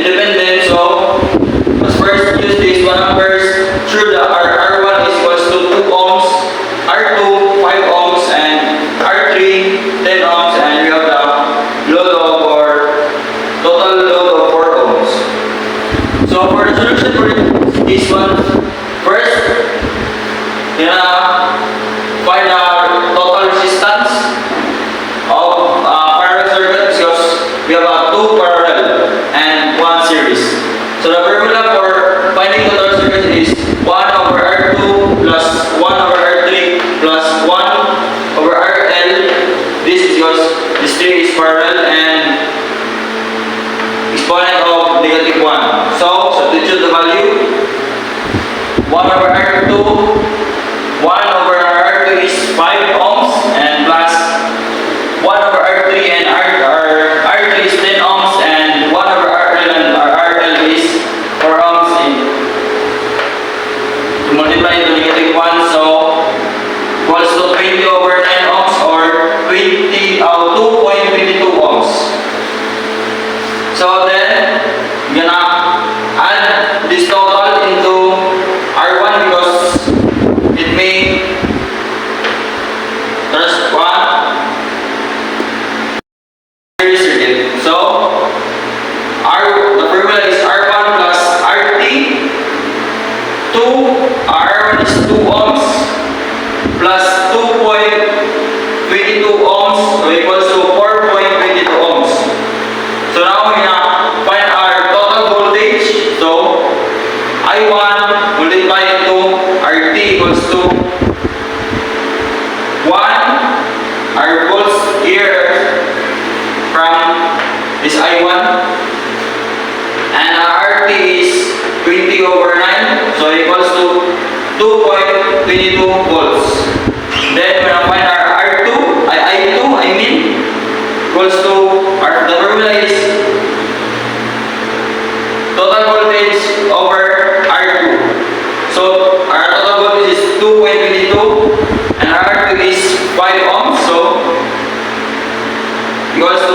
independent. So let's first use these one numbers. True, the R1 is equals to 2 ohms, R2 5 ohms, and R3 10 ohms, and we have the load of or total load of 4 ohms. So for the solution for this one, first, find the total resistance of parallel circuit because we have 2 parallel and 1 series. So the formula for finding total circuit is 1 over R2 plus 1 over R3 plus 1 over RL. This is because this 3 is parallel and exponent of negative 1. So substitute the value. 1 over R2, 1 over R2 is 5 ohms and plus 1 over R3 and R3 is 10 ohms and 1 over RL and RL is 4 ohms to multiply into negative 1, so equals to 20 over 10 ohms or 2.22 ohms. So then you're gonna add this total into R1 because it may correspond series circuit. So the formula is R1 plus RT. R1 is 2 ohms plus 2.22 ohms, so equals to 4.22 ohms. So now we gonna find our total voltage. So I1 multiply into RT equals to 1. Our volts here from this I1 and our RT is 20 over 9, so equals to 2.22 volts. Then we're gonna find our I2 equals to the formula is total voltage over R2. So our total voltage is 2.22 and R2 is 5 ohms, so equals to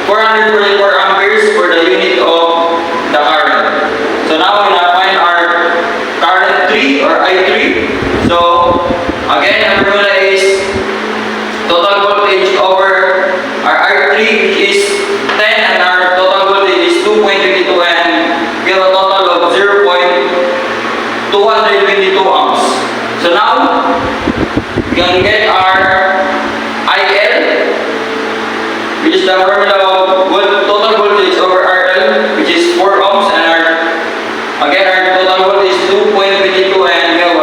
444 amperes for the unit of the current. So now we're gonna find our current 3 or I3. So again, the formula is total voltage over our R3, which is 10, and our total voltage is 2.22, and we have a total of 0.222 ohms. So now we can get our IL, which is the formula of total voltage over RL, which is 4 ohms, and our total voltage is 2.22, and we have a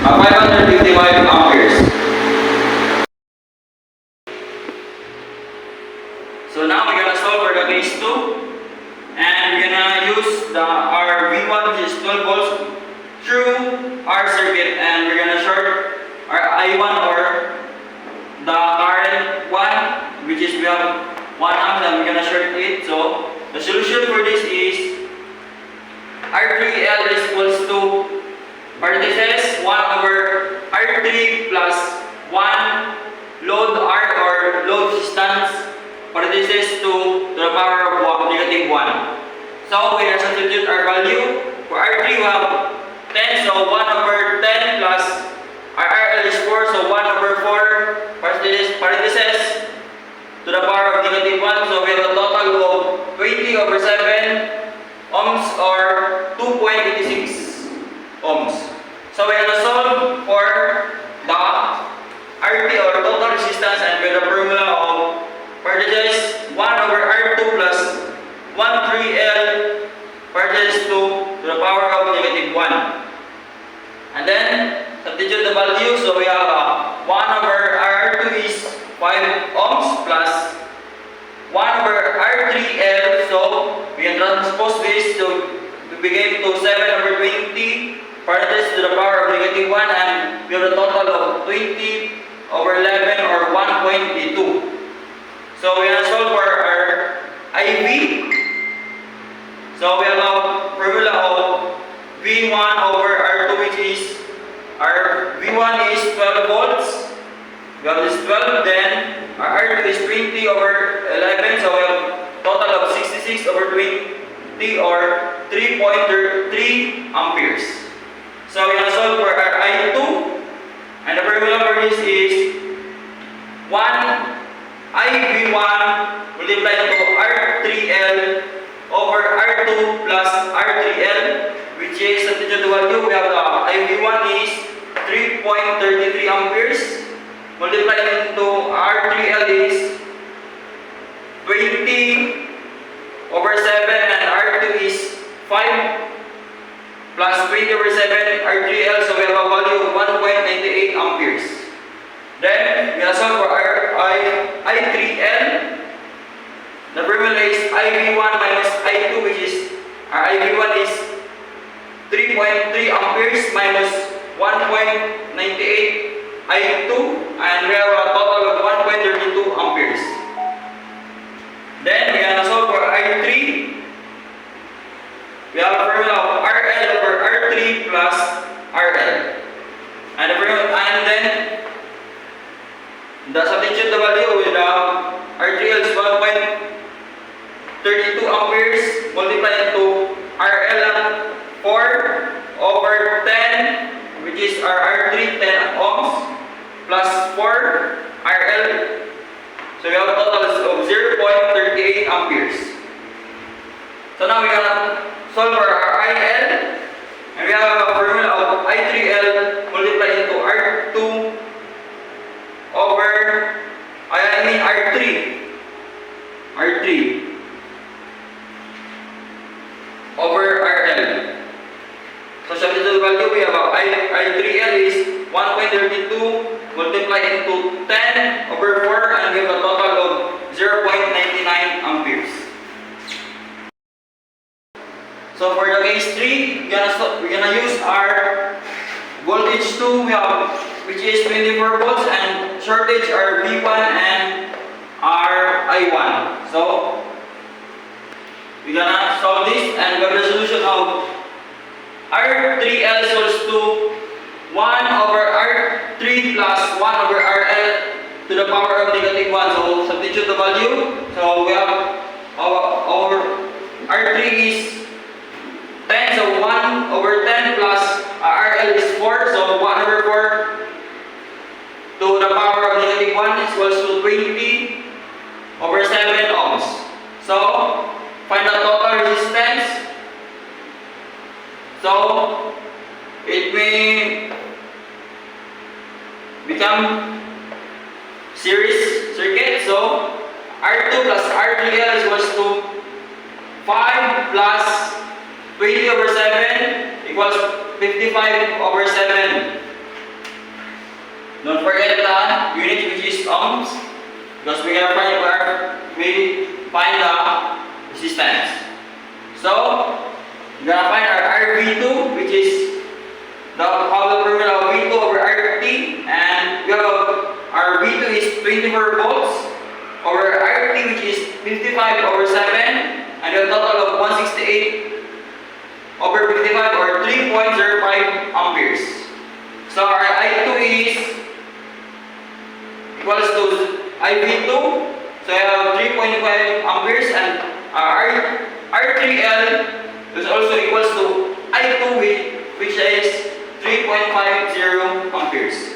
555 amperes. So now we're gonna solve for the case 2, and we're gonna use our V1, which is 12 volts, through our circuit, and we're gonna short our I1 or the current 1, which is we have 1 amp, and we're gonna short it. So the solution for this is R3L is equals to parentheses 1 over R3 plus 1 load R or load resistance parentheses to the power of negative 1. So we substitute our value. For R3 we have 10, so 1 over 10 plus our RL is 4, so 1 over 4 parentheses to the power of negative 1. So we have a total of 20 over 7 ohms or 2.86 ohms. So we're gonna solve for the RT or total resistance, and with the formula of parentheses 1 over R2 plus 1 3L parentheses 2 to the power of negative 1. And then substitute the value. So we have 1 over R2 is 5 ohms plus 1 over R3L. So we can transpose this to begin to 7 over 20 parentheses to the power of negative 1, and we have a total of 20 over 11 or 1.82. So we have solved for our IV. So we have a formula of V1 over R2, which is our V1 is 12 volts. We have this 12, then our R2 is 20 over 11, so we have total of 66 over 20 or 3.3 amperes. So we're gonna solve for our I2, and the formula for this is 1 IV1 multiplied to R3L over R2 plus R3L, which is substitute the value. We have the IV1 is 3.33 amperes multiplied into R3L is 20 over 7, and R2 is 5 plus 20 over 7 R3L, so we have a value of 1.98 amperes. Then we are solve for our I3L. The formula is IV1 minus I2, which is our IV1 is 3.3 amperes minus 1.98 I2, and we have a total of 1.32 amperes. Then we are gonna solve for I3. We have a formula of RL over R3 plus RL, and the formula, and then the substitute the value with R3L is 1.32 amperes multiplied into RL 4 over 10, which is our R3 10 ohms plus 4 RL, so we have a total of 0.38 amperes. So now we are solve for our IL, and we have a formula of I3L multiplied into R2 over R3 over RL. So substitute the value, we have I3L is 1.32 multiplied into 10 over 4, and we have a total of 0.99 amperes. So for the case 3, we're gonna use our voltage 2, we have, which is 24 volts, and shortage are V1 and our I1. So we're gonna solve this, and we have the solution of R3L equals to 1 over R3 plus 1 over RL to the power of negative 1. So substitute the value. So we have our R3 is 10, so 1 over 10 plus RL is 4, so 1 over 4 to the power of negative 1 is equals to 20 over 7 ohms. So find the total resistance. So it may become series circuit. So R2 plus R3L is equals to 5 plus 20 over 7 equals 55 over 7. Don't forget the unit, which is ohms, because we find the resistance. So we're gonna find our RV2, which is the formula of V2 over RT, and we have our V2 is 24 volts over RT, which is 55 over 7, and a total of 168 over 55 or 3.05 amperes. So our I2 is equals to IV2, so I have 3.5 amperes, and our R3L is also equals to I2, which is 3.50 amperes.